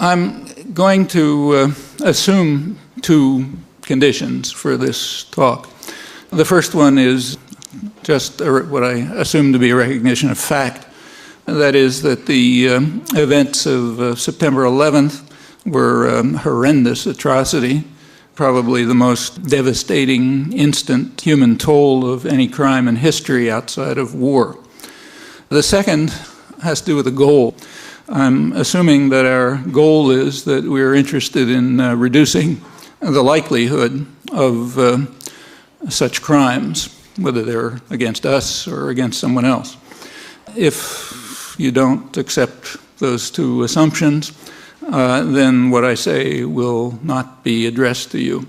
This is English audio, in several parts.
I'm going to assume two conditions for this talk. The first one is just what I assume to be a recognition of fact. That is that the events of September 11th were a horrendous atrocity, probably the most devastating instant human toll of any crime in history outside of war. The second has to do with the goal. I'm assuming that our goal is that we're interested in reducing the likelihood of such crimes, whether they're against us or against someone else. If you don't accept those two assumptions, then what I say will not be addressed to you.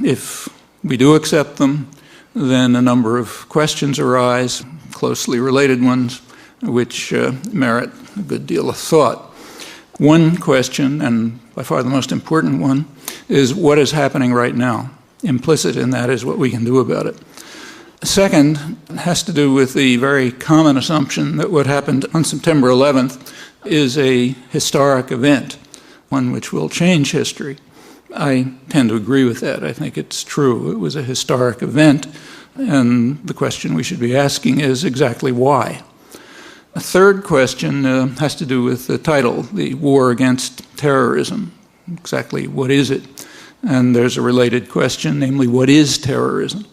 If we do accept them, then a number of questions arise, closely related ones, which merit a good deal of thought. One question, and by far the most important one, is what is happening right now. Implicit in that is what we can do about it. Second has to do with the very common assumption that what happened on September 11th is a historic event, one which will change history. I tend to agree with that. I think it's true. It was a historic event, and the question we should be asking is exactly why. A third question has to do with the title, the war against terrorism. Exactly what is it? And there's a related question, namely, what is terrorism?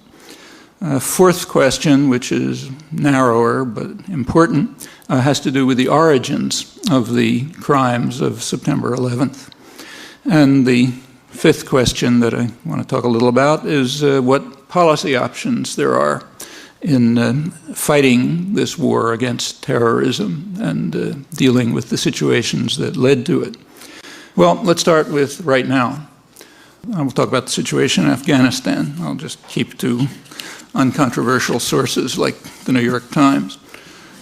Fourth question, which is narrower but important, has to do with the origins of the crimes of September 11th. And the fifth question that I want to talk a little about is what policy options there are in fighting this war against terrorism and dealing with the situations that led to it. Well, let's start with right now. I will talk about the situation in Afghanistan. I'll just keep to uncontroversial sources like the New York Times.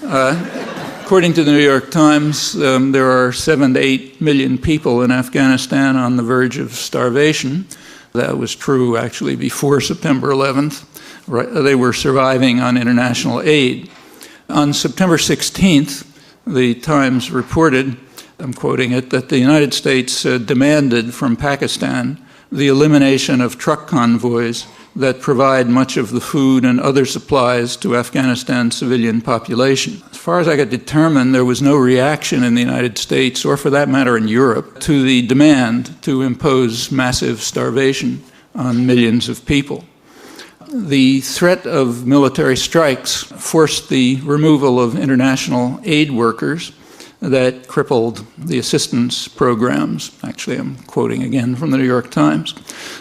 According to the New York Times, there are 7 to 8 million people in Afghanistan on the verge of starvation. That was true actually before September 11th. They were surviving on international aid. On September 16th, the Times reported, I'm quoting it, that the United States demanded from Pakistan the elimination of truck convoys that provide much of the food and other supplies to Afghanistan's civilian population. As far as I could determine, there was no reaction in the United States, or for that matter in Europe, to the demand to impose massive starvation on millions of people. The threat of military strikes forced the removal of international aid workers that crippled the assistance programs. Actually, I'm quoting again from the New York Times.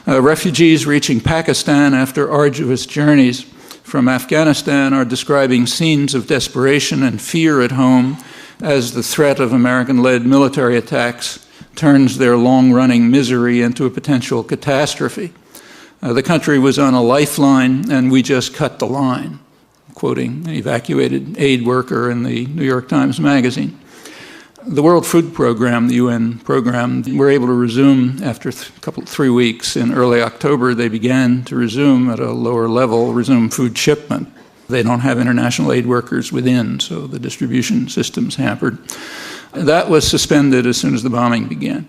Refugees reaching Pakistan after arduous journeys from Afghanistan are describing scenes of desperation and fear at home as the threat of American-led military attacks turns their long-running misery into a potential catastrophe. The country was on a lifeline, and we just cut the line, quoting an evacuated aid worker in the New York Times Magazine. The World Food Program, the UN program, were able to resume after 3 weeks. In early October, they began to resume at a lower level, resume food shipment. They don't have international aid workers within, so the distribution system's hampered. That was suspended as soon as the bombing began.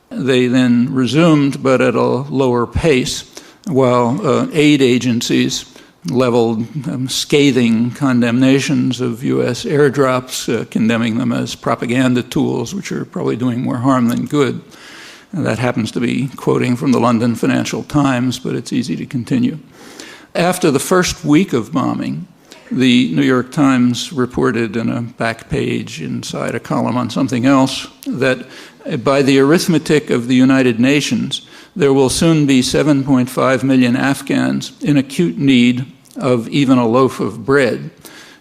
They then resumed, but at a lower pace, while aid agencies leveled scathing condemnations of U.S. airdrops, condemning them as propaganda tools, which are probably doing more harm than good. And that happens to be quoting from the London Financial Times, but it's easy to continue. After the first week of bombing, the New York Times reported in a back page inside a column on something else that by the arithmetic of the United Nations, there will soon be 7.5 million Afghans in acute need of even a loaf of bread.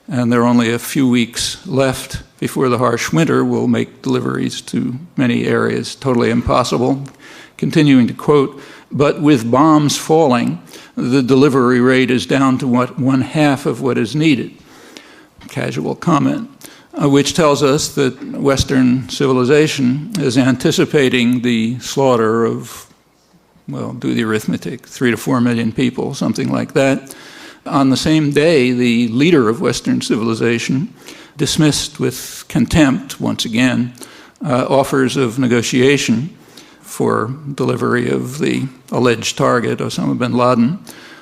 And there are only a few weeks left before the harsh winter will make deliveries to many areas totally impossible. Continuing to quote, but with bombs falling, the delivery rate is down to 1/2 of what is needed. Casual comment, which tells us that Western civilization is anticipating the slaughter of, well, do the arithmetic, 3 to 4 million people, something like that. On the same day, the leader of Western civilization dismissed with contempt, once again, offers of negotiation for delivery of the alleged target, Osama bin Laden,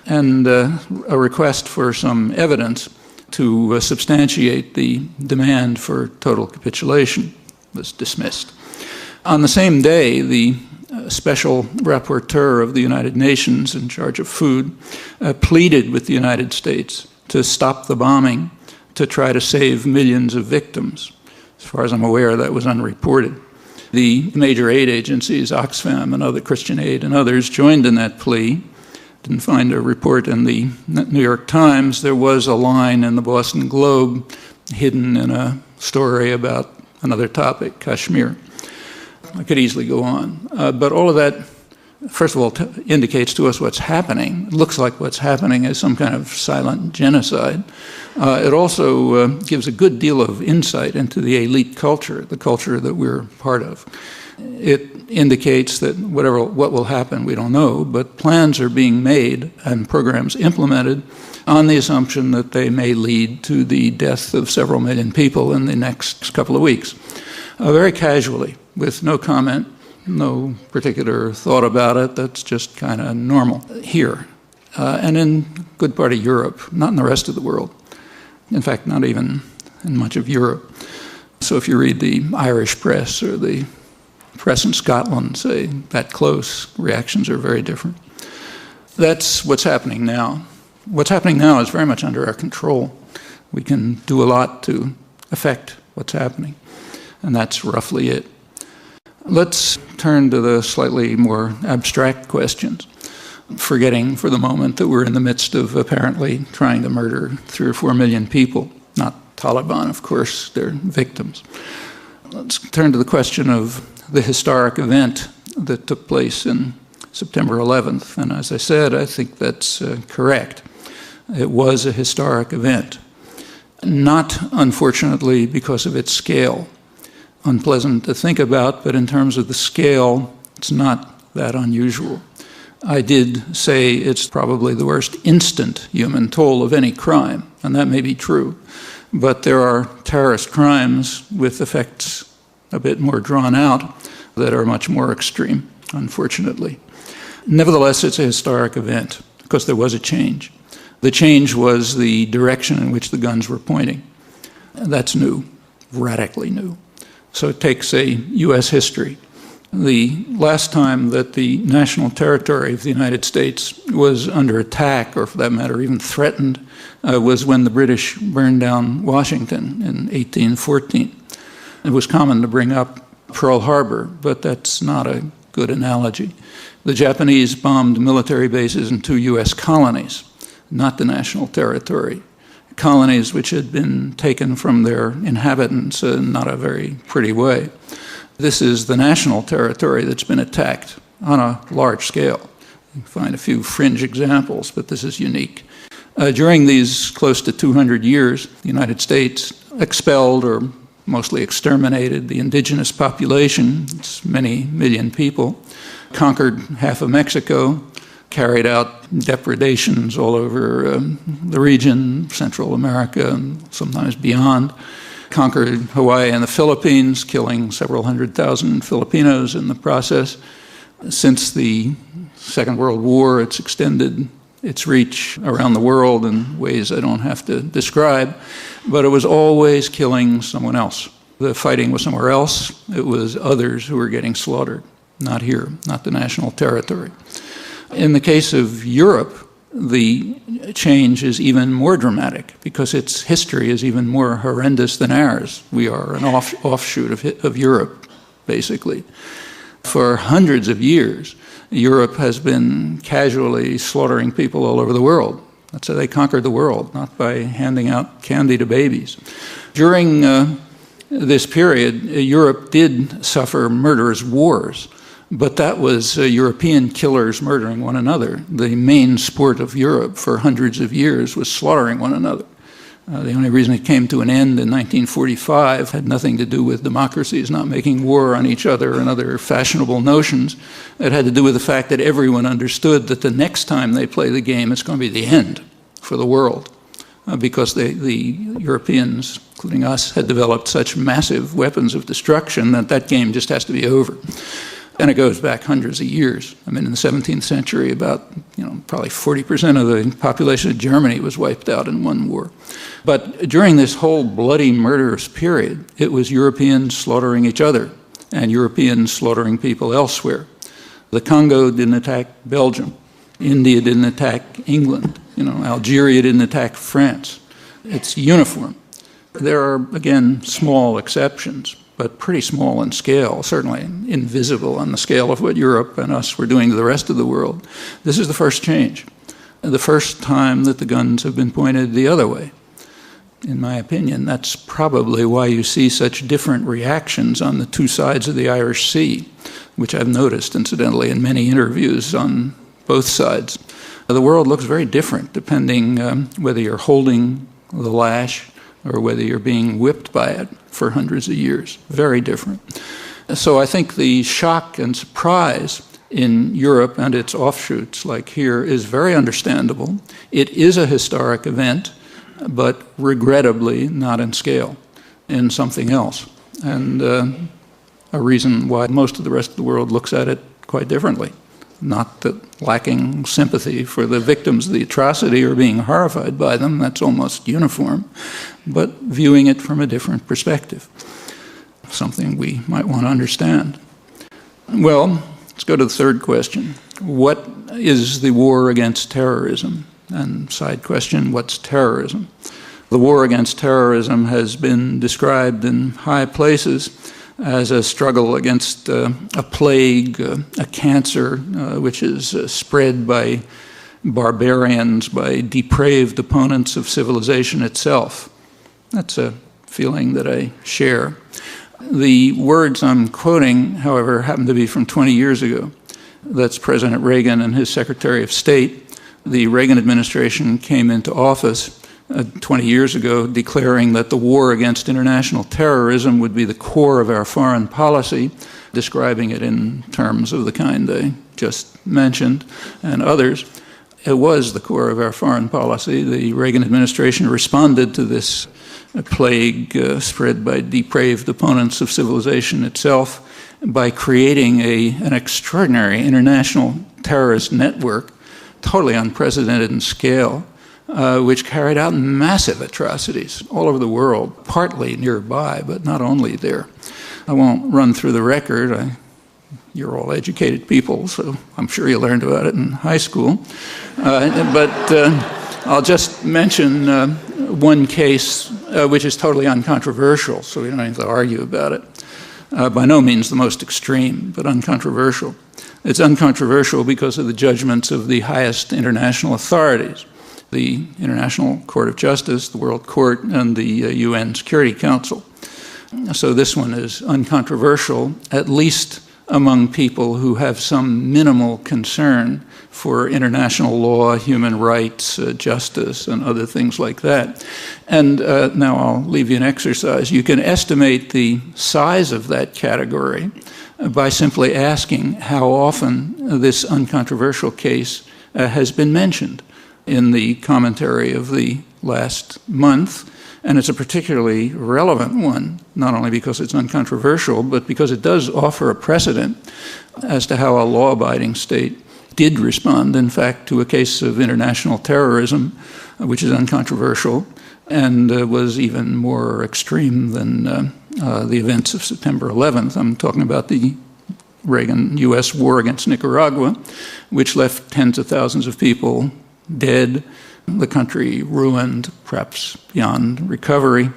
and a request for some evidence to substantiate the demand for total capitulation was dismissed. On the same day, the special rapporteur of the United Nations in charge of food pleaded with the United States to stop the bombing to try to save millions of victims. As far as I'm aware, that was unreported. The major aid agencies, Oxfam and other Christian Aid and others, joined in that plea. Didn't find a report in the New York Times. There was a line in the Boston Globe hidden in a story about another topic, Kashmir. I could easily go on. But all of that, first of all, indicates to us what's happening. It looks like what's happening is some kind of silent genocide. It also gives a good deal of insight into the elite culture, the culture that we're part of. It indicates that what will happen, we don't know, but plans are being made and programs implemented on the assumption that they may lead to the death of several million people in the next couple of weeks. Very casually, with no comment, no particular thought about it. That's just kind of normal here. And in a good part of Europe, not in the rest of the world. In fact, not even in much of Europe. So if you read the Irish press or the press in Scotland, say, that close, reactions are very different. That's what's happening now. What's happening now is very much under our control. We can do a lot to affect what's happening. And that's roughly it. Let's turn to the slightly more abstract questions, forgetting for the moment that we're in the midst of apparently trying to murder 3 or 4 million people. Not Taliban, of course, they're victims. Let's turn to the question of the historic event that took place in September 11th. And as I said, I think that's correct. It was a historic event. Not, unfortunately, because of its scale. Unpleasant to think about, but in terms of the scale, it's not that unusual. I did say it's probably the worst instant human toll of any crime, and that may be true. But there are terrorist crimes with effects a bit more drawn out that are much more extreme, unfortunately. Nevertheless, it's a historic event because there was a change. The change was the direction in which the guns were pointing. That's new, radically new. So it takes a U.S. history. The last time that the national territory of the United States was under attack, or for that matter, even threatened, was when the British burned down Washington in 1814. It was common to bring up Pearl Harbor, but that's not a good analogy. The Japanese bombed military bases in 2 U.S. colonies, not the national territory. Colonies which had been taken from their inhabitants in not a very pretty way. This is the national territory that's been attacked on a large scale. You can find a few fringe examples, but this is unique. During these close to 200 years, the United States expelled or mostly exterminated the indigenous population, it's many million people, conquered half of Mexico, carried out depredations all over the region, Central America, and sometimes beyond, conquered Hawaii and the Philippines, killing several 100,000 Filipinos in the process. Since the Second World War, it's extended its reach around the world in ways I don't have to describe, but it was always killing someone else. The fighting was somewhere else. It was others who were getting slaughtered, not here, not the national territory. In the case of Europe, the change is even more dramatic because its history is even more horrendous than ours. We are an offshoot of Europe, basically. For hundreds of years, Europe has been casually slaughtering people all over the world. That's how they conquered the world, not by handing out candy to babies. During this period, Europe did suffer murderous wars. But that was European killers murdering one another. The main sport of Europe for hundreds of years was slaughtering one another. The only reason it came to an end in 1945 had nothing to do with democracies not making war on each other and other fashionable notions. It had to do with the fact that everyone understood that the next time they play the game, it's going to be the end for the world. because the Europeans, including us, had developed such massive weapons of destruction that game just has to be over. And it goes back hundreds of years. I mean, in the 17th century, about probably 40% of the population of Germany was wiped out in one war. But during this whole bloody, murderous period, it was Europeans slaughtering each other and Europeans slaughtering people elsewhere. The Congo didn't attack Belgium. India didn't attack England. Algeria didn't attack France. It's uniform. There are, again, small exceptions, but pretty small in scale, certainly invisible on the scale of what Europe and us were doing to the rest of the world. This is the first change, the first time that the guns have been pointed the other way. In my opinion, that's probably why you see such different reactions on the two sides of the Irish Sea, which I've noticed, incidentally, in many interviews on both sides. The world looks very different depending whether you're holding the lash or whether you're being whipped by it for hundreds of years. Very different. So I think the shock and surprise in Europe and its offshoots, like here, is very understandable. It is a historic event, but regrettably not in scale, in something else. And a reason why most of the rest of the world looks at it quite differently. Not that lacking sympathy for the victims of the atrocity or being horrified by them, that's almost uniform, but viewing it from a different perspective, something we might want to understand. Well, let's go to the third question. What is the war against terrorism? And side question, what's terrorism? The war against terrorism has been described in high places as a struggle against a plague, a cancer, which is spread by barbarians, by depraved opponents of civilization itself. That's a feeling that I share. The words I'm quoting, however, happen to be from 20 years ago. That's President Reagan and his Secretary of State. The Reagan administration came into office 20 years ago, declaring that the war against international terrorism would be the core of our foreign policy, describing it in terms of the kind I just mentioned and others. It was the core of our foreign policy. The Reagan administration responded to this plague spread by depraved opponents of civilization itself by creating an extraordinary international terrorist network, totally unprecedented in scale, which carried out massive atrocities all over the world, partly nearby, but not only there. I won't run through the record. You're all educated people, so I'm sure you learned about it in high school. But I'll just mention one case which is totally uncontroversial, so we don't have to argue about it. By no means the most extreme, but uncontroversial. It's uncontroversial because of the judgments of the highest international authorities, the International Court of Justice, the World Court, and the UN Security Council. So this one is uncontroversial, at least among people who have some minimal concern for international law, human rights, justice, and other things like that. And now I'll leave you an exercise. You can estimate the size of that category by simply asking how often this uncontroversial case has been mentioned in the commentary of the last month. And it's a particularly relevant one, not only because it's uncontroversial, but because it does offer a precedent as to how a law-abiding state did respond, in fact, to a case of international terrorism, which is uncontroversial, and was even more extreme than the events of September 11th. I'm talking about the Reagan-U.S. war against Nicaragua, which left tens of thousands of people dead, the country ruined, perhaps beyond recovery.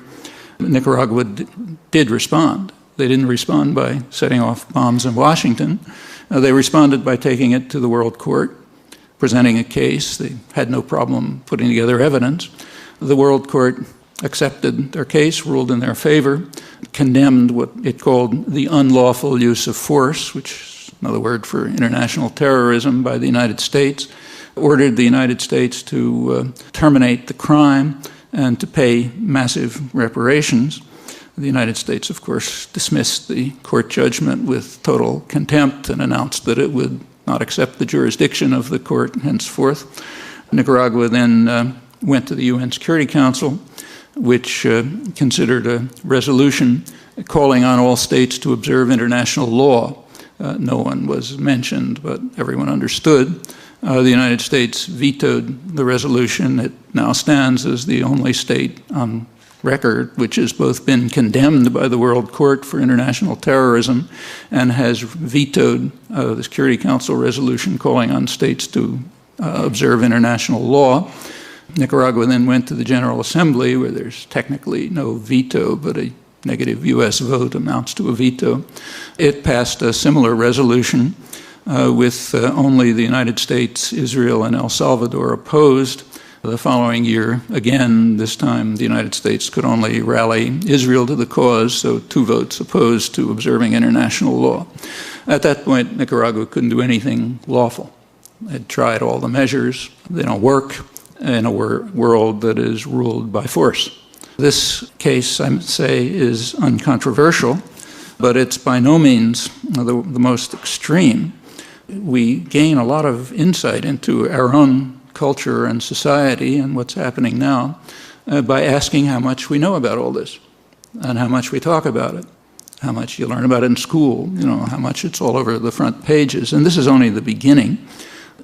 Nicaragua did respond. They didn't respond by setting off bombs in Washington. They responded by taking it to the World Court, presenting a case. They had no problem putting together evidence. The World Court accepted their case, ruled in their favor, condemned what it called the unlawful use of force, which is another word for international terrorism, by the United States, ordered the United States to terminate the crime and to pay massive reparations. The United States, of course, dismissed the court judgment with total contempt and announced that it would not accept the jurisdiction of the court henceforth. Nicaragua then went to the UN Security Council, which considered a resolution calling on all states to observe international law. No one was mentioned, but everyone understood. The United States vetoed the resolution. It now stands as the only state on record which has both been condemned by the World Court for International Terrorism and has vetoed the Security Council resolution calling on states to observe international law. Nicaragua then went to the General Assembly, where there's technically no veto, but a negative U.S. vote amounts to a veto. It passed a similar resolution with only the United States, Israel, and El Salvador opposed. The following year, again, this time the United States could only rally Israel to the cause, so 2 votes opposed to observing international law. At that point, Nicaragua couldn't do anything lawful. It tried all the measures. They don't work in a world that is ruled by force. This case, I say, is uncontroversial, but it's by no means the most extreme. We gain a lot of insight into our own culture and society and what's happening now by asking how much we know about all this and how much we talk about it, how much you learn about it in school, how much it's all over the front pages. And this is only the beginning.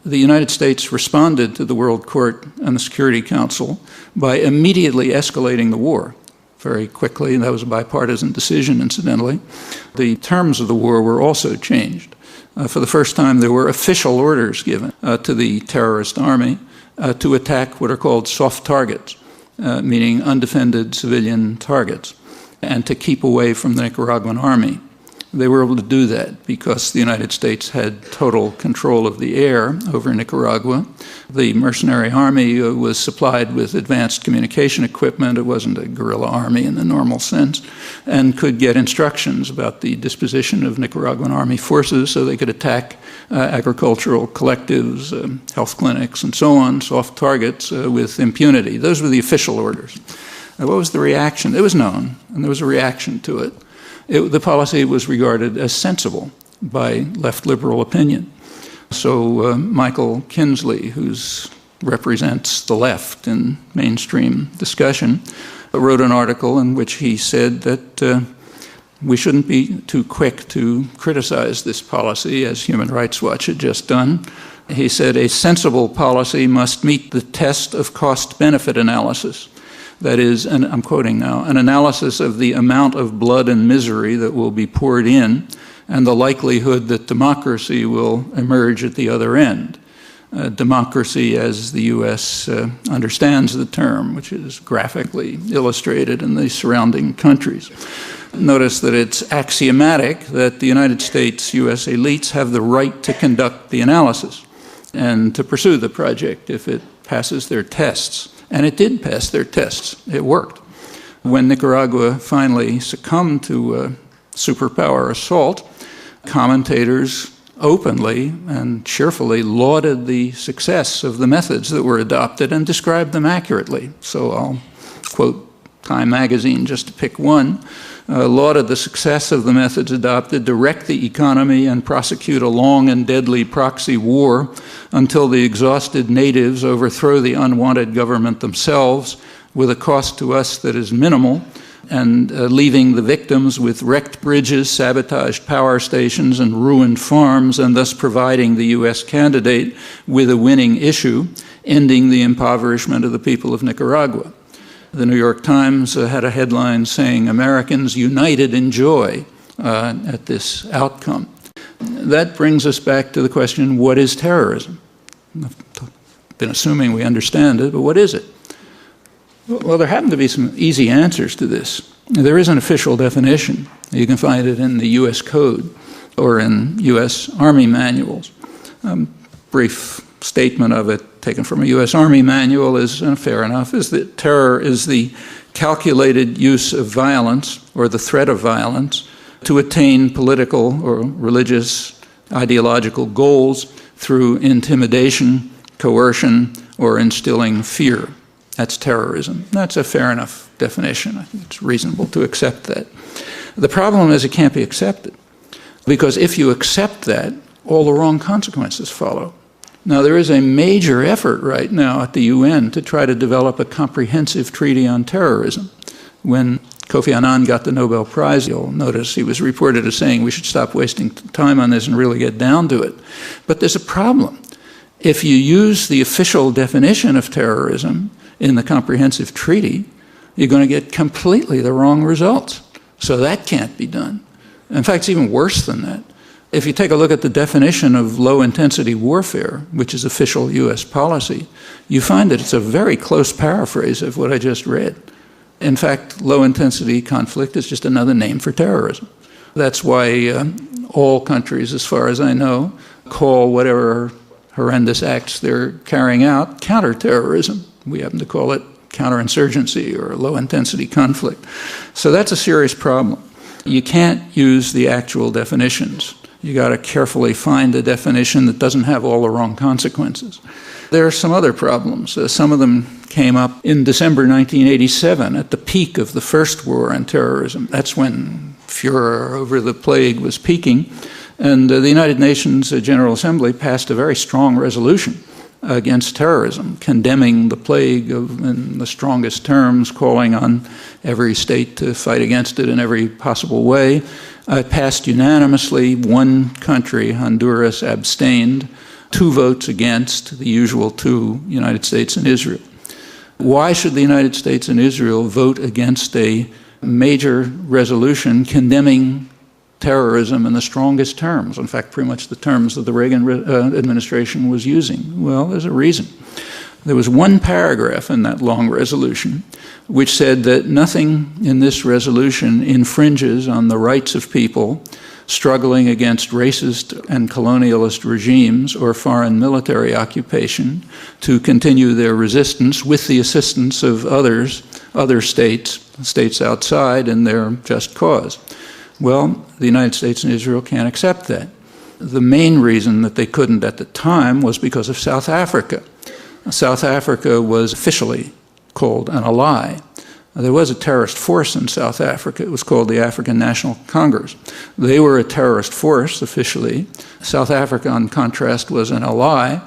The United States responded to the World Court and the Security Council by immediately escalating the war very quickly. That was a bipartisan decision, incidentally. The terms of the war were also changed. For the first time, there were official orders given to the terrorist army to attack what are called soft targets, meaning undefended civilian targets, and to keep away from the Nicaraguan army. They were able to do that because the United States had total control of the air over Nicaragua. The mercenary army was supplied with advanced communication equipment. It wasn't a guerrilla army in the normal sense, and could get instructions about the disposition of Nicaraguan army forces so they could attack agricultural collectives, health clinics, and so on, soft targets, with impunity. Those were the official orders. What was the reaction? It was known, and there was a reaction to it. The policy was regarded as sensible by left liberal opinion. So Michael Kinsley, who represents the left in mainstream discussion, wrote an article in which he said that we shouldn't be too quick to criticize this policy, as Human Rights Watch had just done. He said, a sensible policy must meet the test of cost-benefit analysis. That is, and I'm quoting now, an analysis of the amount of blood and misery that will be poured in and the likelihood that democracy will emerge at the other end. Democracy, as the U.S. Understands the term, which is graphically illustrated in the surrounding countries. Notice that it's axiomatic that the United States U.S. elites have the right to conduct the analysis and to pursue the project if it passes their tests. And it did pass their tests. It worked. When Nicaragua finally succumbed to a superpower assault, commentators openly and cheerfully lauded the success of the methods that were adopted and described them accurately. So I'll quote Time magazine just to pick one. Lauded the success of the methods adopted to wreck the economy and prosecute a long and deadly proxy war until the exhausted natives overthrow the unwanted government themselves with a cost to us that is minimal, and leaving the victims with wrecked bridges, sabotaged power stations, and ruined farms, and thus providing the U.S. candidate with a winning issue, ending the impoverishment of the people of Nicaragua. The New York Times had a headline saying, Americans united in joy at this outcome. That brings us back to the question, what is terrorism? I've been assuming we understand it, but what is it? Well, there happen to be some easy answers to this. There is an official definition. You can find it in the U.S. Code or in U.S. Army manuals. Brief statement of it taken from a U.S. Army manual is fair enough, is that terror is the calculated use of violence or the threat of violence to attain political or religious ideological goals through intimidation, coercion, or instilling fear. That's terrorism. That's a fair enough definition. I think it's reasonable to accept that. The problem is it can't be accepted, because if you accept that, all the wrong consequences follow. Now, there is a major effort right now at the UN to try to develop a comprehensive treaty on terrorism. When Kofi Annan got the Nobel Prize, you'll notice he was reported as saying we should stop wasting time on this and really get down to it. But there's a problem. If you use the official definition of terrorism in the comprehensive treaty, you're going to get completely the wrong results. So that can't be done. In fact, it's even worse than that. If you take a look at the definition of low-intensity warfare, which is official U.S. policy, you find that it's a very close paraphrase of what I just read. In fact, low-intensity conflict is just another name for terrorism. That's why all countries, as far as I know, call whatever horrendous acts they're carrying out counterterrorism. We happen to call it counterinsurgency or low-intensity conflict. So that's a serious problem. You can't use the actual definitions. You got to carefully find a definition that doesn't have all the wrong consequences. There are some other problems. Some of them came up in December 1987 at the peak of the first war on terrorism. That's when furor over the plague was peaking. And the United Nations General Assembly passed a very strong resolution against terrorism, condemning the plague in the strongest terms, calling on every state to fight against it in every possible way. It passed unanimously. One country, Honduras, abstained. 2 votes against, the usual 2, United States and Israel. Why should the United States and Israel vote against a major resolution condemning terrorism in the strongest terms? In fact, pretty much the terms that the Reagan administration was using. Well, there's a reason. There was one paragraph in that long resolution which said that nothing in this resolution infringes on the rights of people struggling against racist and colonialist regimes or foreign military occupation to continue their resistance with the assistance of others, other states outside, in their just cause. Well, the United States and Israel can't accept that. The main reason that they couldn't at the time was because of South Africa. South Africa was officially called an ally. There was a terrorist force in South Africa. It was called the African National Congress. They were a terrorist force officially. South Africa, in contrast, was an ally,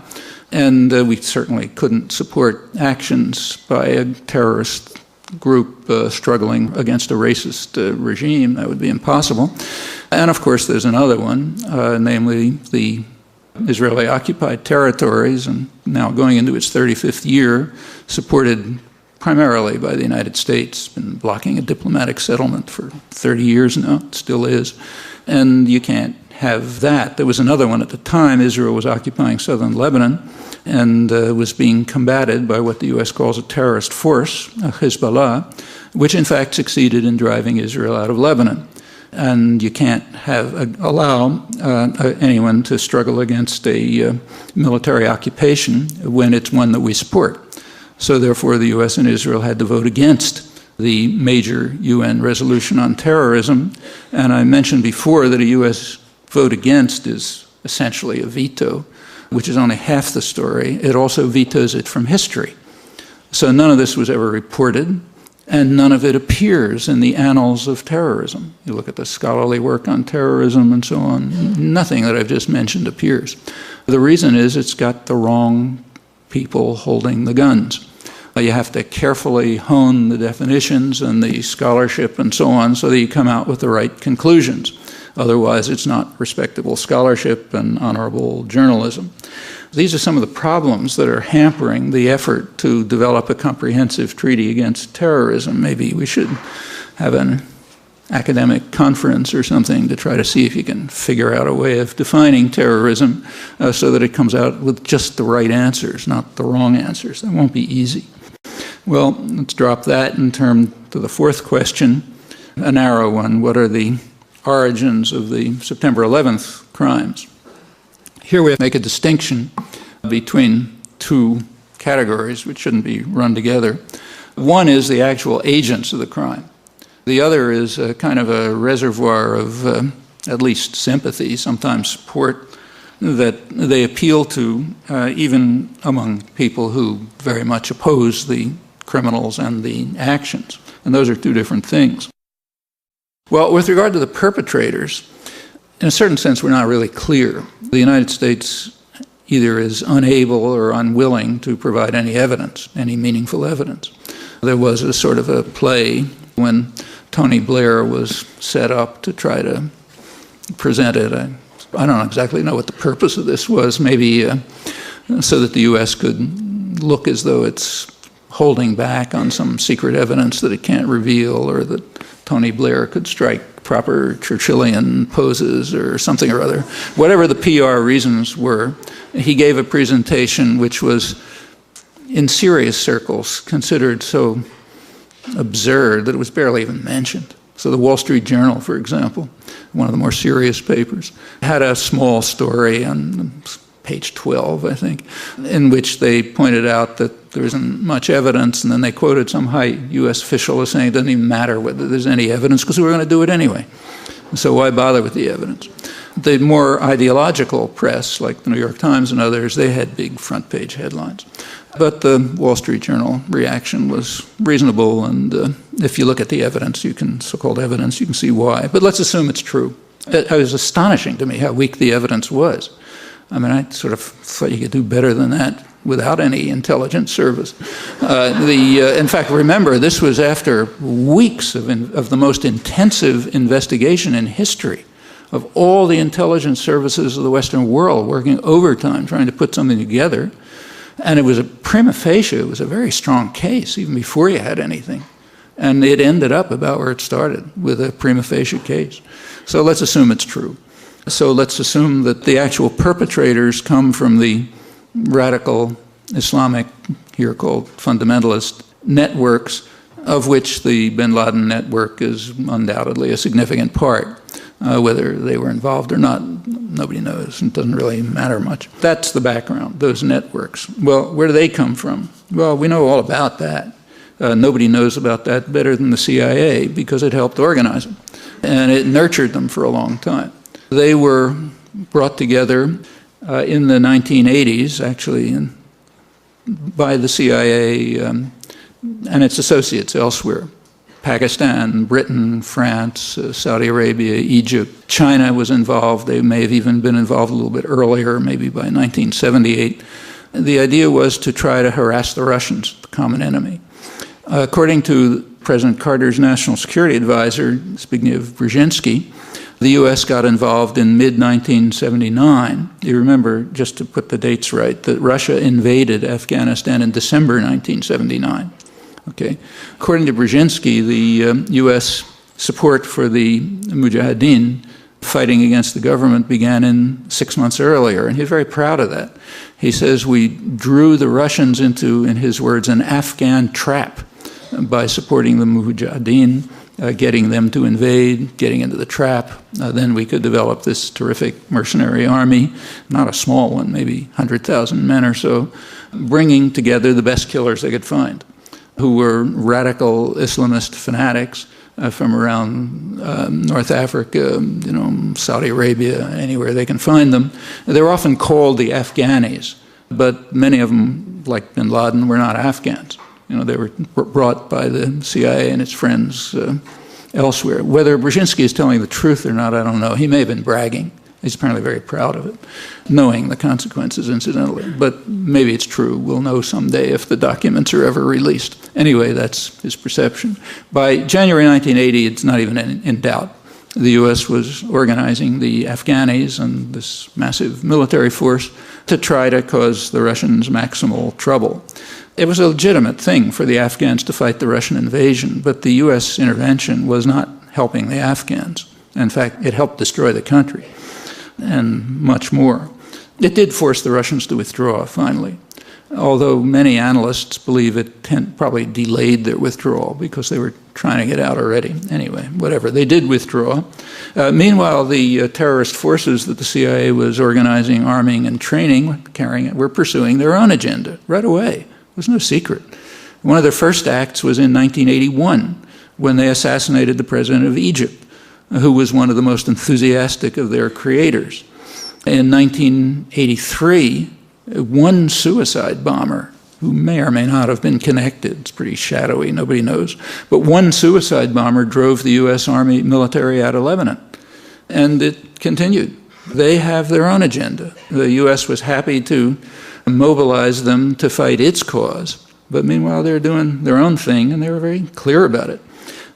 and we certainly couldn't support actions by a terrorist group struggling against a racist regime. That would be impossible. And of course, there's another one, namely the Israeli-occupied territories, and now going into its 35th year, supported primarily by the United States, been blocking a diplomatic settlement for 30 years now, it still is, and you can't have that. There was another one at the time. Israel was occupying southern Lebanon and was being combated by what the U.S. calls a terrorist force, Hezbollah, which in fact succeeded in driving Israel out of Lebanon. And you can't allow anyone to struggle against a military occupation when it's one that we support. So therefore, the U.S. and Israel had to vote against the major UN resolution on terrorism. And I mentioned before that a U.S. vote against is essentially a veto, which is only half the story. It also vetoes it from history. So none of this was ever reported, and none of it appears in the annals of terrorism. You look at the scholarly work on terrorism and so on, nothing that I've just mentioned appears. The reason is it's got the wrong people holding the guns. You have to carefully hone the definitions and the scholarship and so on so that you come out with the right conclusions. Otherwise, it's not respectable scholarship and honorable journalism. These are some of the problems that are hampering the effort to develop a comprehensive treaty against terrorism. Maybe we should have an academic conference or something to try to see if you can figure out a way of defining terrorism so that it comes out with just the right answers, not the wrong answers. That won't be easy. Well, let's drop that and turn to the fourth question, a narrow one. What are the origins of the September 11th crimes? Here we make a distinction between 2 categories, which shouldn't be run together. One is the actual agents of the crime. The other is a kind of a reservoir of at least sympathy, sometimes support, that they appeal to even among people who very much oppose the criminals and the actions. And those are 2 different things. Well, with regard to the perpetrators, in a certain sense, we're not really clear. The United States either is unable or unwilling to provide any evidence, any meaningful evidence. There was a sort of a play when Tony Blair was set up to try to present it. I don't exactly know what the purpose of this was, maybe so that the U.S. could look as though it's holding back on some secret evidence that it can't reveal, or that Tony Blair could strike proper Churchillian poses or something or other. Whatever the PR reasons were, he gave a presentation which was, in serious circles, considered so absurd that it was barely even mentioned. So the Wall Street Journal, for example, one of the more serious papers, had a small story on page 12, I think, in which they pointed out that there isn't much evidence, and then they quoted some high U.S. official as saying it doesn't even matter whether there's any evidence because we're going to do it anyway. So why bother with the evidence? The more ideological press, like the New York Times and others, they had big front page headlines. But the Wall Street Journal reaction was reasonable, and if you look at the evidence, so-called evidence, you can see why. But let's assume it's true. It was astonishing to me how weak the evidence was. I mean, I sort of thought you could do better than that without any intelligence service. In fact, remember, this was after weeks of the most intensive investigation in history of all the intelligence services of the Western world working overtime trying to put something together. And it was a prima facie, it was a very strong case, even before you had anything. And it ended up about where it started, with a prima facie case. So let's assume it's true. So let's assume that the actual perpetrators come from the radical Islamic, here called fundamentalist, networks, of which the bin Laden network is undoubtedly a significant part. Whether they were involved or not, nobody knows. It doesn't really matter much. That's the background, those networks. Well, where do they come from? Well, we know all about that. Nobody knows about that better than the CIA because it helped organize them. And it nurtured them for a long time. They were brought together in the 1980s, actually, by the CIA and its associates elsewhere. Pakistan, Britain, France, Saudi Arabia, Egypt. China was involved. They may have even been involved a little bit earlier, maybe by 1978. The idea was to try to harass the Russians, the common enemy. According to President Carter's national security advisor, Zbigniew Brzezinski, the U.S. got involved in mid-1979. You remember, just to put the dates right, that Russia invaded Afghanistan in December 1979. Okay. According to Brzezinski, the U.S. support for the Mujahideen fighting against the government began in 6 months earlier, and he's very proud of that. He says we drew the Russians into, in his words, an Afghan trap by supporting the Mujahideen, getting them to invade, getting into the trap. Then we could develop this terrific mercenary army, not a small one, maybe 100,000 men or so, bringing together the best killers they could find, who were radical Islamist fanatics from around North Africa, Saudi Arabia, anywhere they can find them. They're often called the Afghanis, but many of them, like bin Laden, were not Afghans. They were brought by the CIA and its friends elsewhere. Whether Brzezinski is telling the truth or not, I don't know. He may have been bragging. He's apparently very proud of it, knowing the consequences, incidentally. But maybe it's true. We'll know someday if the documents are ever released. Anyway, that's his perception. By January 1980, it's not even in doubt. The U.S. was organizing the Afghanis and this massive military force to try to cause the Russians maximal trouble. It was a legitimate thing for the Afghans to fight the Russian invasion, but the U.S. intervention was not helping the Afghans. In fact, it helped destroy the country and much more. It did force the Russians to withdraw, finally, although many analysts believe it probably delayed their withdrawal because they were trying to get out already. Anyway, whatever, they did withdraw. Meanwhile, the terrorist forces that the CIA was organizing, arming, and training, were pursuing their own agenda right away. It was no secret. One of their first acts was in 1981 when they assassinated the president of Egypt, who was one of the most enthusiastic of their creators. In 1983, one suicide bomber, who may or may not have been connected, it's pretty shadowy, nobody knows, but one suicide bomber drove the U.S. Army military out of Lebanon. And it continued. They have their own agenda. The U.S. was happy to mobilize them to fight its cause, but meanwhile they're doing their own thing, and they were very clear about it.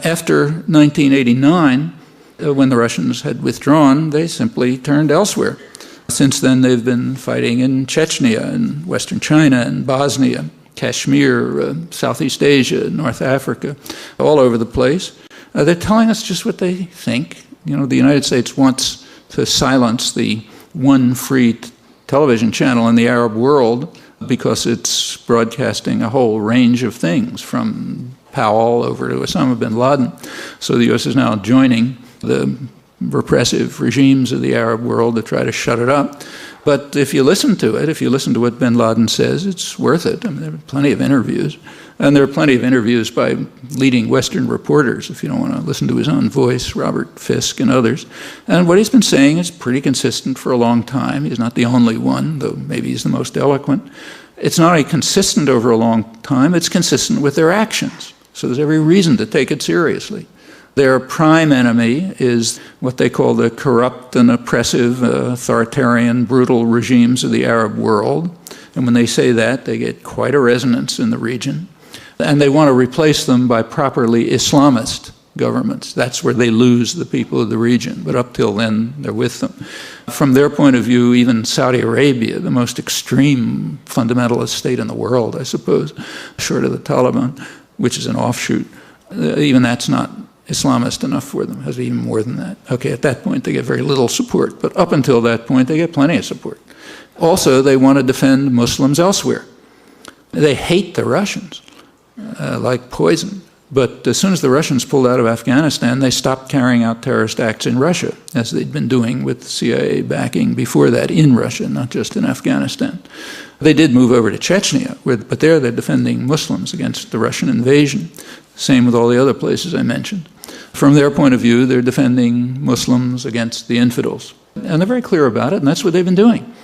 After 1989, when the Russians had withdrawn, they simply turned elsewhere. Since then, they've been fighting in Chechnya, in Western China, and Bosnia, Kashmir, Southeast Asia, North Africa, all over the place. They're telling us just what they think. You know, the United States wants to silence the one free television channel in the Arab world because it's broadcasting a whole range of things, from Powell over to Osama bin Laden. So the U.S. is now joining the repressive regimes of the Arab world to try to shut it up. But if you listen to it, if you listen to what bin Laden says, it's worth it. I mean, there are plenty of interviews. And there are plenty of interviews by leading Western reporters, if you don't want to listen to his own voice, Robert Fisk and others. And what he's been saying is pretty consistent for a long time. He's not the only one, though maybe he's the most eloquent. It's not only consistent over a long time, it's consistent with their actions. So there's every reason to take it seriously. Their prime enemy is what they call the corrupt and oppressive, authoritarian, brutal regimes of the Arab world. And when they say that, they get quite a resonance in the region. And they want to replace them by properly Islamist governments. That's where they lose the people of the region. But up till then, they're with them. From their point of view, even Saudi Arabia, the most extreme fundamentalist state in the world, I suppose, short of the Taliban, which is an offshoot, even that's not Islamist enough for them. It has even more than that. Okay, at that point, they get very little support. But up until that point, they get plenty of support. Also, they want to defend Muslims elsewhere. They hate the Russians like poison. But as soon as the Russians pulled out of Afghanistan, they stopped carrying out terrorist acts in Russia, as they'd been doing with CIA backing before that in Russia, not just in Afghanistan. They did move over to Chechnya, but there they're defending Muslims against the Russian invasion. Same with all the other places I mentioned. From their point of view, they're defending Muslims against the infidels. And they're very clear about it, and that's what they've been doing.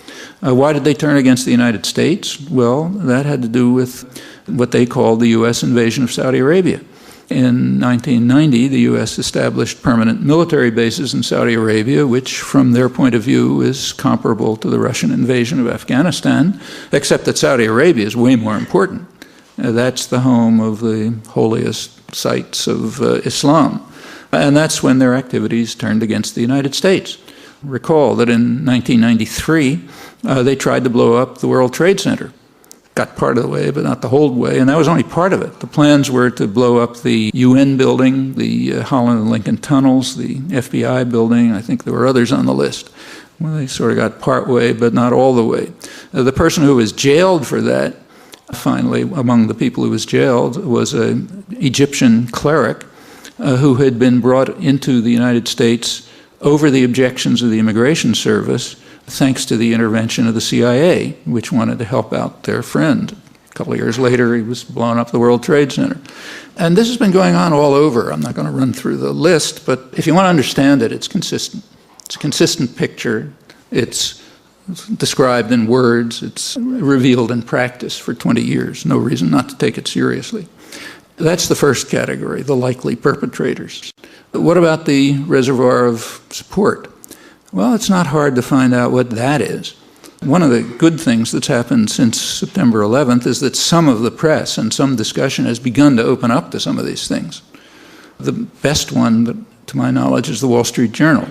Why did they turn against the United States? Well, that had to do with what they called the U.S. invasion of Saudi Arabia. In 1990, the U.S. established permanent military bases in Saudi Arabia, which, from their point of view, is comparable to the Russian invasion of Afghanistan, except that Saudi Arabia is way more important. That's the home of the holiest sites of Islam. And that's when their activities turned against the United States. Recall that in 1993, they tried to blow up the World Trade Center. Got part of the way, but not the whole way, and that was only part of it. The plans were to blow up the UN building, the Holland and Lincoln tunnels, the FBI building. I think there were others on the list. Well, they sort of got part way, but not all the way. The person who was jailed for that, finally, among the people who was jailed, was an Egyptian cleric who had been brought into the United States over the objections of the Immigration Service, thanks to the intervention of the CIA, which wanted to help out their friend. A couple of years later, he was blowing up the World Trade Center. And this has been going on all over. I'm not going to run through the list, but if you want to understand it, it's consistent. It's a consistent picture. It's described in words. It's revealed in practice for 20 years. No reason not to take it seriously. That's the first category, the likely perpetrators. But what about the reservoir of support? Well, it's not hard to find out what that is. One of the good things that's happened since September 11th is that some of the press and some discussion has begun to open up to some of these things. The best one, to my knowledge, is the Wall Street Journal,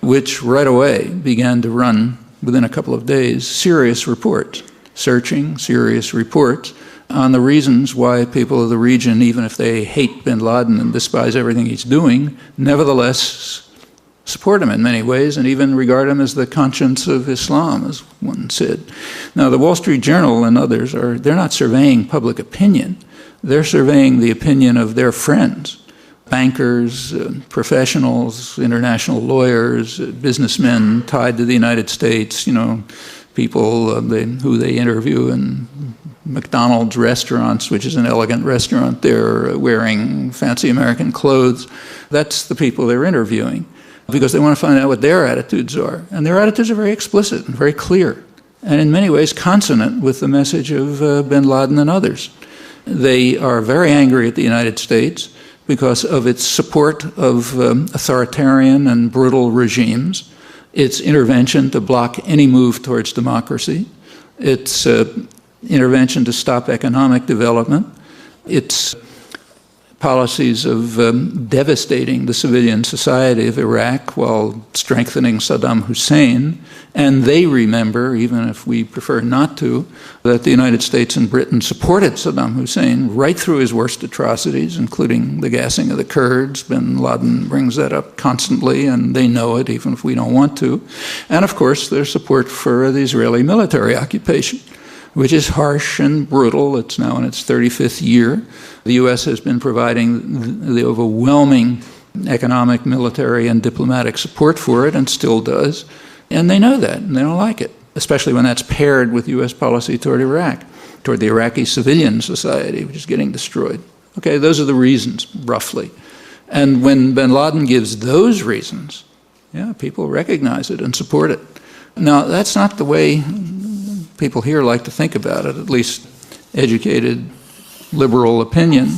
which right away began to run, within a couple of days, serious reports, serious reports on the reasons why people of the region, even if they hate bin Laden and despise everything he's doing, nevertheless support him in many ways and even regard him as the conscience of Islam, as one said. Now, the Wall Street Journal and others, they're not surveying public opinion. They're surveying the opinion of their friends, bankers, professionals, international lawyers, businessmen tied to the United States, people who they interview in McDonald's restaurants, which is an elegant restaurant. They're wearing fancy American clothes. That's the people they're interviewing, because they want to find out what their attitudes are. And their attitudes are very explicit and very clear, and in many ways consonant with the message of bin Laden and others. They are very angry at the United States because of its support of authoritarian and brutal regimes. It's intervention to block any move towards democracy. It's intervention to stop economic development. It's policies of devastating the civilian society of Iraq while strengthening Saddam Hussein. And they remember, even if we prefer not to, that the United States and Britain supported Saddam Hussein right through his worst atrocities, including the gassing of the Kurds. Bin Laden brings that up constantly, and they know it, even if we don't want to. And of course, their support for the Israeli military occupation, which is harsh and brutal. It's now in its 35th year. The U.S. has been providing the overwhelming economic, military, and diplomatic support for it, and still does. And they know that, and they don't like it, especially when that's paired with U.S. policy toward Iraq, toward the Iraqi civilian society, which is getting destroyed. Okay, those are the reasons, roughly. And when bin Laden gives those reasons, yeah, people recognize it and support it. Now, that's not the way people here like to think about it, at least educated liberal opinion.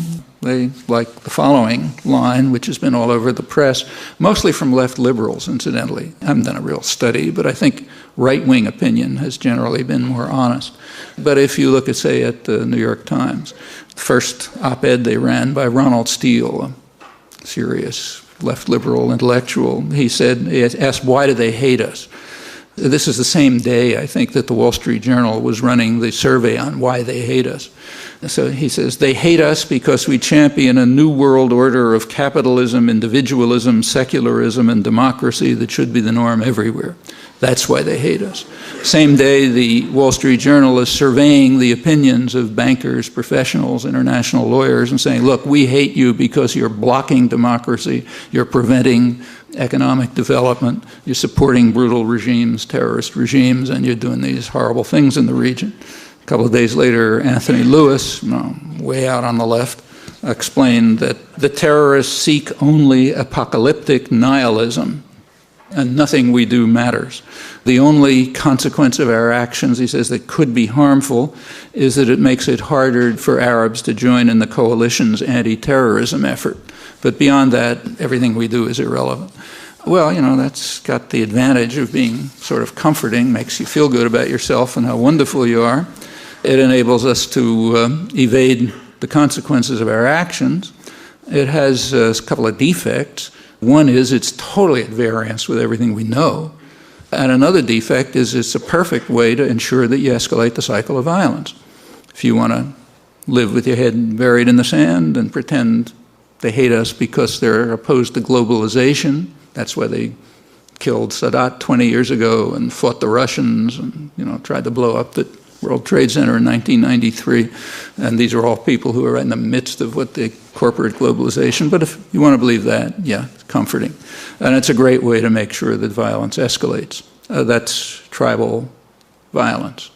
They like the following line, which has been all over the press, mostly from left liberals, incidentally. I haven't done a real study, but I think right-wing opinion has generally been more honest. But if you look at, say, at the New York Times, the first op-ed they ran by Ronald Steele, a serious left liberal intellectual, he asked, why do they hate us? This is the same day, I think, that the Wall Street Journal was running the survey on why they hate us. So he says, they hate us because we champion a new world order of capitalism, individualism, secularism, and democracy that should be the norm everywhere. That's why they hate us. Same day, the Wall Street Journal is surveying the opinions of bankers, professionals, international lawyers, and saying, look, we hate you because you're blocking democracy, you're preventing economic development, you're supporting brutal regimes, terrorist regimes, and you're doing these horrible things in the region. A couple of days later, Anthony Lewis, way out on the left, explained that the terrorists seek only apocalyptic nihilism, and nothing we do matters. The only consequence of our actions, he says, that could be harmful is that it makes it harder for Arabs to join in the coalition's anti-terrorism effort. But beyond that, everything we do is irrelevant. Well, that's got the advantage of being sort of comforting, makes you feel good about yourself and how wonderful you are. It enables us to evade the consequences of our actions. It has a couple of defects. One is it's totally at variance with everything we know. And another defect is it's a perfect way to ensure that you escalate the cycle of violence. If you want to live with your head buried in the sand and pretend they hate us because they're opposed to globalization, that's why they killed Sadat 20 years ago and fought the Russians and tried to blow up the World Trade Center in 1993. And these are all people who are right in the midst of what the corporate globalization. But if you want to believe that, yeah, it's comforting. And it's a great way to make sure that violence escalates. That's tribal violence.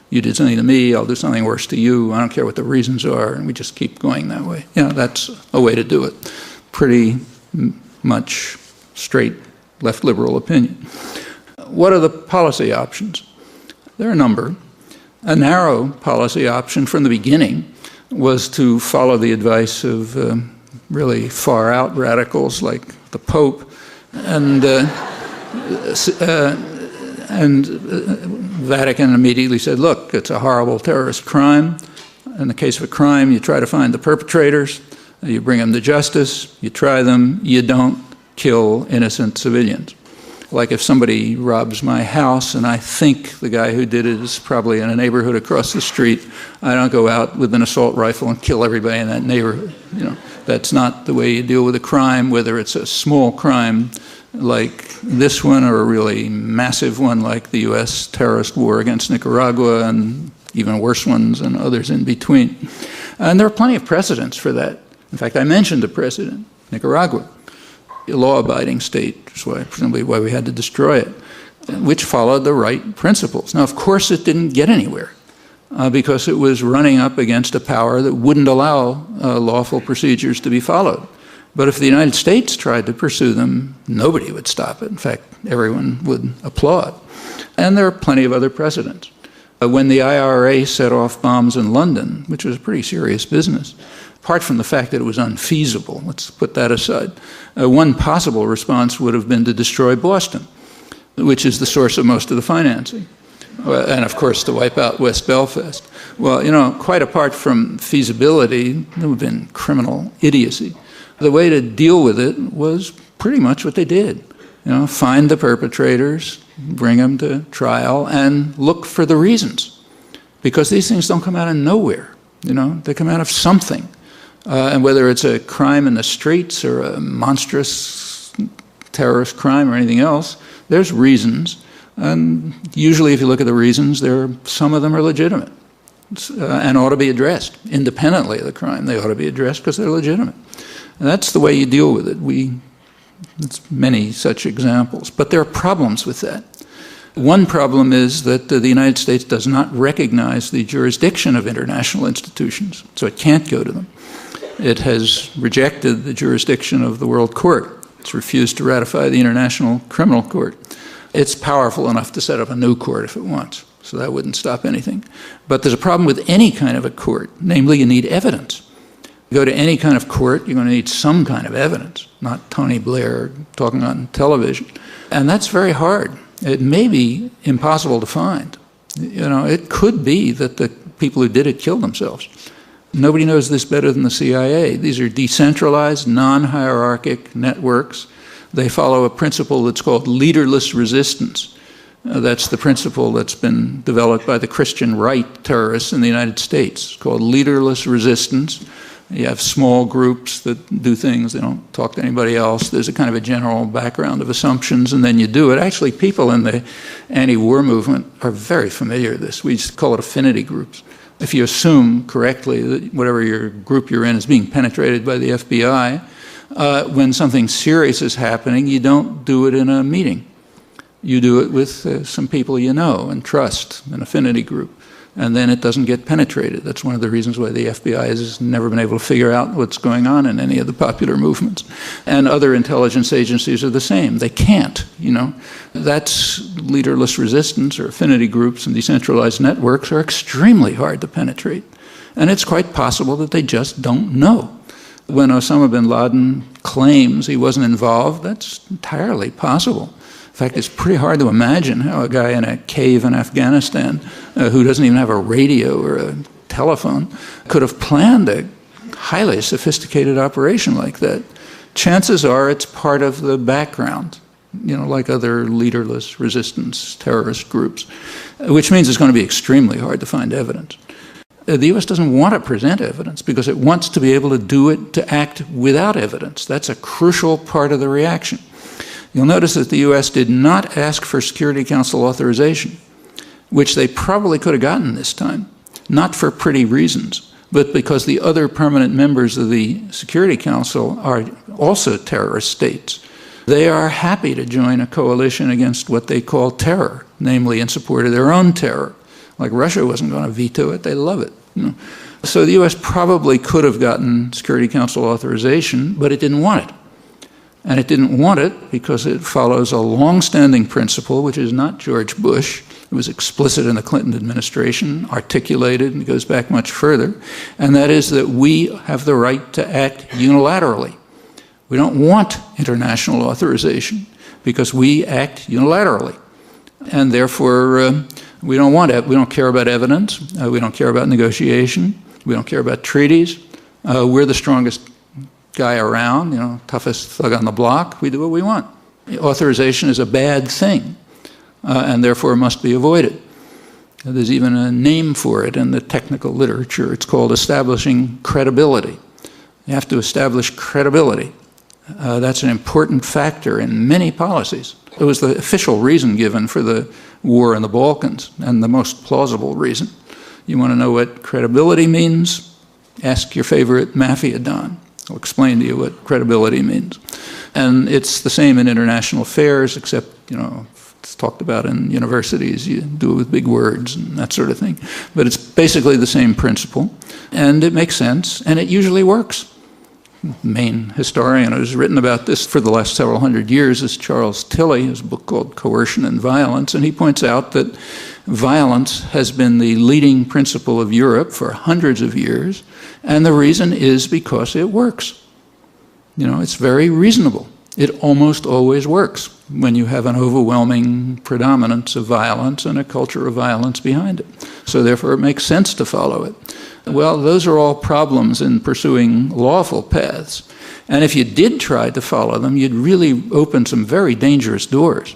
You did something to me, I'll do something worse to you. I don't care what the reasons are, and we just keep going that way. That's a way to do it. Pretty much straight left liberal opinion. What are the policy options? There are a number. A narrow policy option from the beginning was to follow the advice of really far-out radicals like the Pope, and Vatican immediately said, look, it's a horrible terrorist crime. In the case of a crime, you try to find the perpetrators, you bring them to justice, you try them, you don't kill innocent civilians. Like if somebody robs my house and I think the guy who did it is probably in a neighborhood across the street, I don't go out with an assault rifle and kill everybody in that neighborhood. That's not the way you deal with a crime, whether it's a small crime like this one or a really massive one like the U.S. terrorist war against Nicaragua and even worse ones and others in between. And there are plenty of precedents for that. In fact, I mentioned a precedent, Nicaragua, a law-abiding state, which is presumably why we had to destroy it, which followed the right principles. Now, of course, it didn't get anywhere because it was running up against a power that wouldn't allow lawful procedures to be followed. But if the United States tried to pursue them, nobody would stop it. In fact, everyone would applaud. And there are plenty of other precedents. When the IRA set off bombs in London, which was a pretty serious business, apart from the fact that it was unfeasible, let's put that aside, one possible response would have been to destroy Boston. which is the source of most of the financing. And of course, to wipe out West Belfast. Well, quite apart from feasibility, there would have been criminal idiocy. The way to deal with it was pretty much what they did. Find the perpetrators, bring them to trial, and look for the reasons. Because these things don't come out of nowhere. They come out of something. And whether it's a crime in the streets or a monstrous terrorist crime or anything else, there's reasons. And usually if you look at the reasons, some of them are legitimate and ought to be addressed. Independently of the crime, they ought to be addressed because they're legitimate. And that's the way you deal with it. There's many such examples. But there are problems with that. One problem is that the United States does not recognize the jurisdiction of international institutions, so it can't go to them. It has rejected the jurisdiction of the World Court. It's refused to ratify the International Criminal Court. It's powerful enough to set up a new court if it wants, so that wouldn't stop anything. But there's a problem with any kind of a court, namely you need evidence. You go to any kind of court, you're going to need some kind of evidence, not Tony Blair talking on television. And that's very hard. It may be impossible to find. It could be that the people who did it killed themselves. Nobody knows this better than the CIA. These are decentralized, non-hierarchic networks. They follow a principle that's called leaderless resistance. That's the principle that's been developed by the Christian right terrorists in the United States. It's called leaderless resistance. You have small groups that do things, they don't talk to anybody else. There's a kind of a general background of assumptions, and then you do it. Actually, people in the anti-war movement are very familiar with this. We just call it affinity groups. If you assume correctly that whatever your group you're in is being penetrated by the FBI, when something serious is happening, you don't do it in a meeting. You do it with some people you know and trust, an affinity group. And then it doesn't get penetrated. That's one of the reasons why the FBI has never been able to figure out what's going on in any of the popular movements. And other intelligence agencies are the same. They can't, That's leaderless resistance, or affinity groups and decentralized networks are extremely hard to penetrate. And it's quite possible that they just don't know. When Osama bin Laden claims he wasn't involved, that's entirely possible. In fact, it's pretty hard to imagine how a guy in a cave in Afghanistan who doesn't even have a radio or a telephone could have planned a highly sophisticated operation like that. Chances are it's part of the background, like other leaderless resistance terrorist groups, which means it's going to be extremely hard to find evidence. The U.S. doesn't want to present evidence because it wants to be able to do it, to act without evidence. That's a crucial part of the reaction. You'll notice that the U.S. did not ask for Security Council authorization, which they probably could have gotten this time, not for pretty reasons, but because the other permanent members of the Security Council are also terrorist states. They are happy to join a coalition against what they call terror, namely in support of their own terror. Like Russia wasn't going to veto it, they love it. So the U.S. probably could have gotten Security Council authorization, but it didn't want it. And it didn't want it because it follows a long-standing principle, which is not George Bush. It was explicit in the Clinton administration, articulated, and it goes back much further. And that is that we have the right to act unilaterally. We don't want international authorization because we act unilaterally. And therefore, we don't want it. We don't care about evidence. We don't care about negotiation. We don't care about treaties. We're the strongest guy around, toughest thug on the block. We do what we want. Authorization is a bad thing, and therefore must be avoided. There's even a name for it in the technical literature. It's called establishing credibility. You have to establish credibility. That's an important factor in many policies. It was the official reason given for the war in the Balkans, and the most plausible reason. You want to know what credibility means? Ask your favorite mafia don. I'll explain to you what credibility means. And it's the same in international affairs, except, it's talked about in universities. You do it with big words and that sort of thing. But it's basically the same principle. And it makes sense, and it usually works. The main historian who's written about this for the last several hundred years is Charles Tilly. His book called Coercion and Violence. And he points out that violence has been the leading principle of Europe for hundreds of years. And the reason is because it works. It's very reasonable. It almost always works when you have an overwhelming predominance of violence and a culture of violence behind it. So therefore it makes sense to follow it. Well, those are all problems in pursuing lawful paths. And if you did try to follow them, you'd really open some very dangerous doors.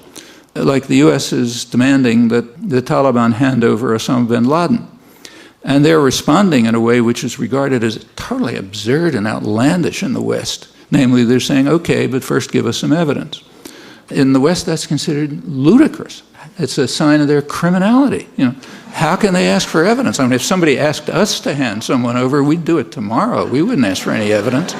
Like the U.S. is demanding that the Taliban hand over Osama bin Laden. And they're responding in a way which is regarded as totally absurd and outlandish in the West. Namely, they're saying, okay, but first give us some evidence. In the West, that's considered ludicrous. It's a sign of their criminality. How can they ask for evidence? I mean, if somebody asked us to hand someone over, we'd do it tomorrow. We wouldn't ask for any evidence.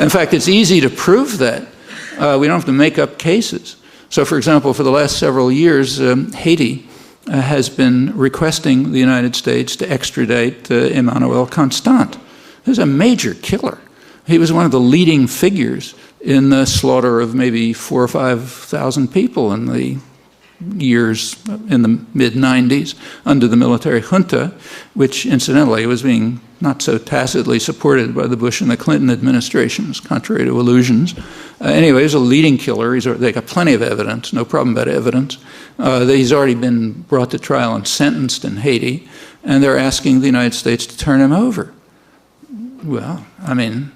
In fact, it's easy to prove that. We don't have to make up cases. So, for example, for the last several years, Haiti has been requesting the United States to extradite Emmanuel Constant, who's a major killer. He was one of the leading figures in the slaughter of maybe 4,000 or 5,000 people in the years in the mid-90s under the military junta, which incidentally was being not so tacitly supported by the Bush and the Clinton administrations, contrary to illusions. Anyway, he's a leading killer. They got plenty of evidence, no problem about evidence. He's already been brought to trial and sentenced in Haiti, and they're asking the United States to turn him over. Well, I mean,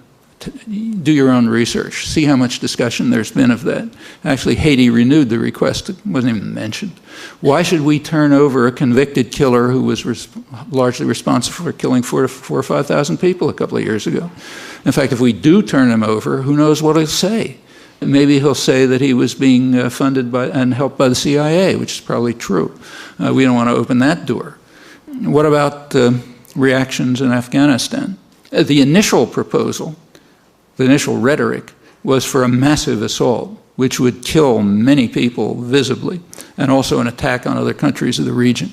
do your own research. See how much discussion there's been of that. Actually, Haiti renewed the request. It wasn't even mentioned. Why should we turn over a convicted killer who was largely responsible for killing 4,000 or 5,000 people a couple of years ago? In fact, if we do turn him over, who knows what he'll say? Maybe he'll say that he was being funded by and helped by the CIA, which is probably true. We don't want to open that door. What about reactions in Afghanistan? The initial proposal, the initial rhetoric, was for a massive assault, which would kill many people visibly, and also an attack on other countries of the region.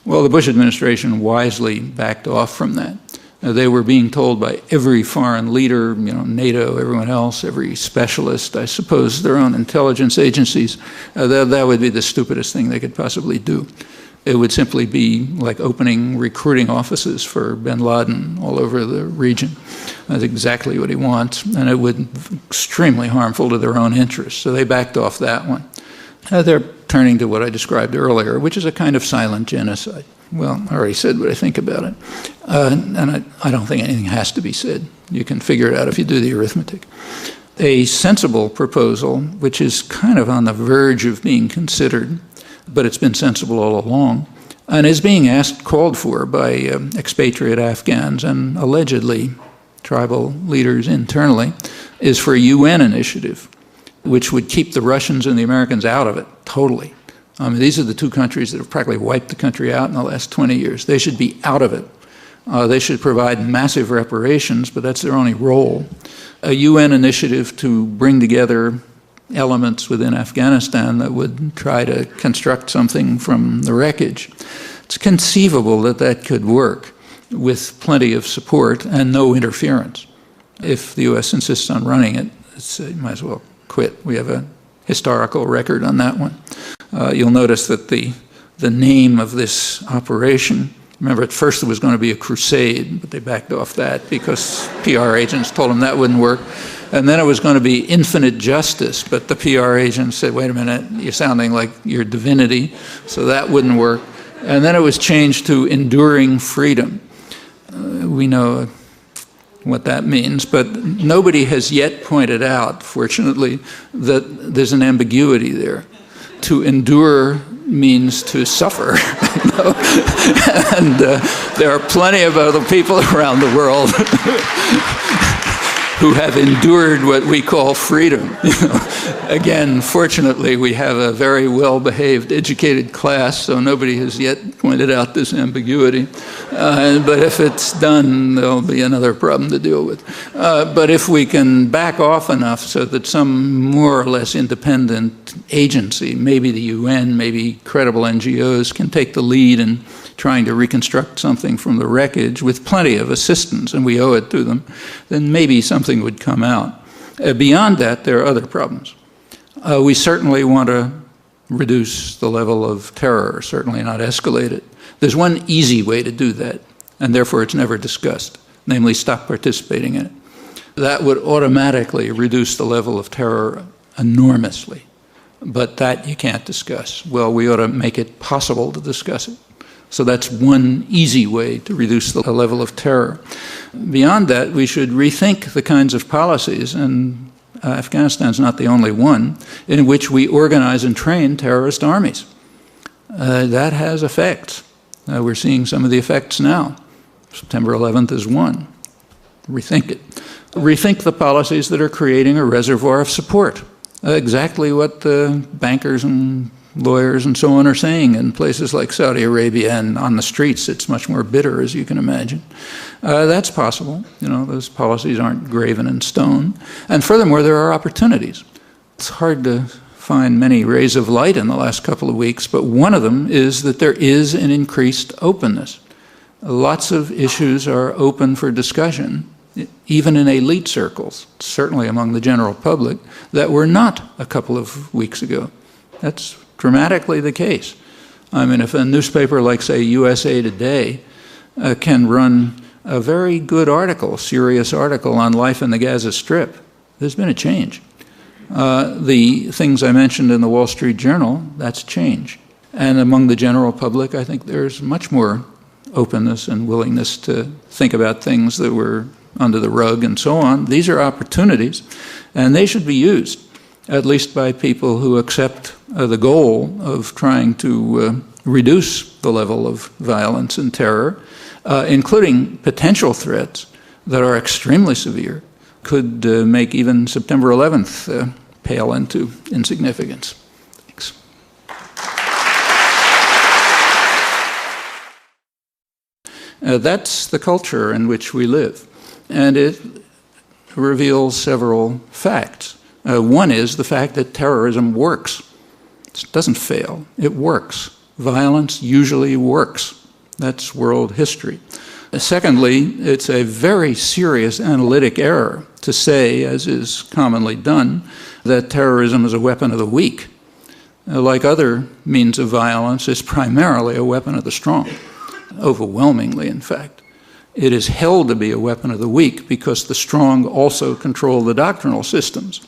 Well, the Bush administration wisely backed off from that. They were being told by every foreign leader, NATO, everyone else, every specialist, I suppose their own intelligence agencies, that would be the stupidest thing they could possibly do. It would simply be like opening recruiting offices for bin Laden all over the region. That's exactly what he wants, and it would be extremely harmful to their own interests. So they backed off that one. They're turning to what I described earlier, which is a kind of silent genocide. Well, I already said what I think about it. And I don't think anything has to be said. You can figure it out if you do the arithmetic. A sensible proposal, which is kind of on the verge of being considered, but it's been sensible all along, and is being called for by expatriate Afghans and allegedly tribal leaders internally, is for a UN initiative, which would keep the Russians and the Americans out of it totally. I mean, these are the two countries that have practically wiped the country out in the last 20 years. They should be out of it. They should provide massive reparations, but that's their only role. A UN initiative to bring together elements within Afghanistan that would try to construct something from the wreckage. It's conceivable that that could work with plenty of support and no interference. If the U.S. insists on running it, you might as well quit. We have a historical record on that one. You'll notice that the name of this operation, remember at first it was going to be a crusade, but they backed off that because PR agents told them that wouldn't work. And then it was going to be infinite justice, but the PR agent said, wait a minute, you're sounding like you're divinity, so that wouldn't work. And then it was changed to enduring freedom. We know what that means, but nobody has yet pointed out, fortunately, that there's an ambiguity there. To endure means to suffer. And there are plenty of other people around the world who have endured what we call freedom. Again, fortunately, we have a very well-behaved, educated class, so nobody has yet pointed out this ambiguity. But if it's done, there'll be another problem to deal with. But if we can back off enough so that some more or less independent agency, maybe the UN, maybe credible NGOs, can take the lead in trying to reconstruct something from the wreckage with plenty of assistance, and we owe it to them, then maybe something would come out. Beyond that, there are other problems. We certainly want to reduce the level of terror, certainly not escalate it. There's one easy way to do that, and therefore it's never discussed, namely stop participating in it. That would automatically reduce the level of terror enormously. But that you can't discuss. Well, we ought to make it possible to discuss it. So that's one easy way to reduce the level of terror. Beyond that, we should rethink the kinds of policies, and Afghanistan's not the only one, in which we organize and train terrorist armies. That has effects. We're seeing some of the effects now. September 11th is one. Rethink it. Rethink the policies that are creating a reservoir of support. Exactly what the bankers and lawyers and so on are saying in places like Saudi Arabia, and on the streets it's much more bitter, as you can imagine. That's possible. Those policies aren't graven in stone. And furthermore, there are opportunities. It's hard to find many rays of light in the last couple of weeks, but one of them is that there is an increased openness. Lots of issues are open for discussion, even in elite circles, certainly among the general public, that were not a couple of weeks ago. That's dramatically the case. I mean, if a newspaper like, say, USA Today can run a very good article, serious article on life in the Gaza Strip, there's been a change. The things I mentioned in the Wall Street Journal, that's change. And among the general public, I think there's much more openness and willingness to think about things that were under the rug and so on. These are opportunities, and they should be used, at least by people who accept the goal of trying to reduce the level of violence and terror, including potential threats that are extremely severe, could make even September 11th pale into insignificance. Thanks. That's the culture in which we live. And it reveals several facts. One is the fact that terrorism works. It doesn't fail. It works. Violence usually works. That's world history. Secondly, it's a very serious analytic error to say, as is commonly done, that terrorism is a weapon of the weak. Like other means of violence, it's primarily a weapon of the strong, overwhelmingly, in fact. It is held to be a weapon of the weak because the strong also control the doctrinal systems,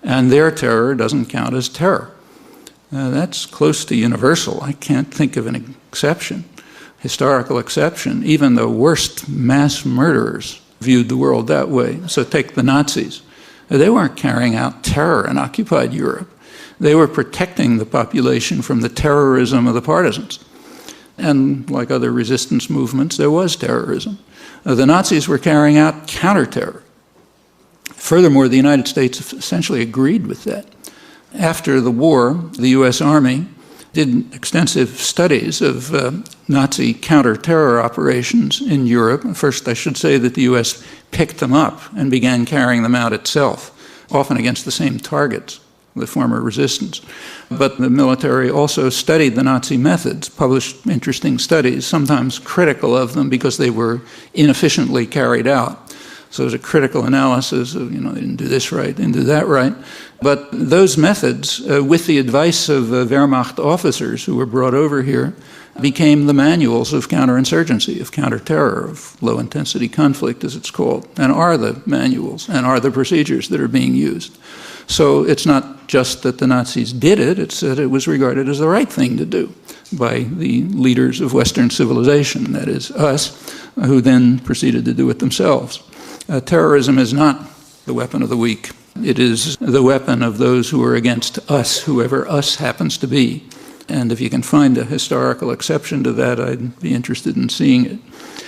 and their terror doesn't count as terror. That's close to universal. I can't think of an exception, historical exception. Even the worst mass murderers viewed the world that way. So take the Nazis. They weren't carrying out terror in occupied Europe. They were protecting the population from the terrorism of the partisans. And like other resistance movements, there was terrorism. The Nazis were carrying out counter-terror. Furthermore, the United States essentially agreed with that. After the war, the U.S. Army did extensive studies of Nazi counter-terror operations in Europe. First, I should say that the U.S. picked them up and began carrying them out itself, often against the same targets, the former resistance. But the military also studied the Nazi methods, published interesting studies, sometimes critical of them because they were inefficiently carried out. So there's a critical analysis of, they didn't do this right, they didn't do that right. But those methods, with the advice of Wehrmacht officers who were brought over here, became the manuals of counterinsurgency, of counterterror, of low-intensity conflict, as it's called, and are the manuals and are the procedures that are being used. So it's not just that the Nazis did it, it's that it was regarded as the right thing to do by the leaders of Western civilization, that is us, who then proceeded to do it themselves. Terrorism is not the weapon of the weak. It is the weapon of those who are against us, whoever us happens to be. And if you can find a historical exception to that, I'd be interested in seeing it.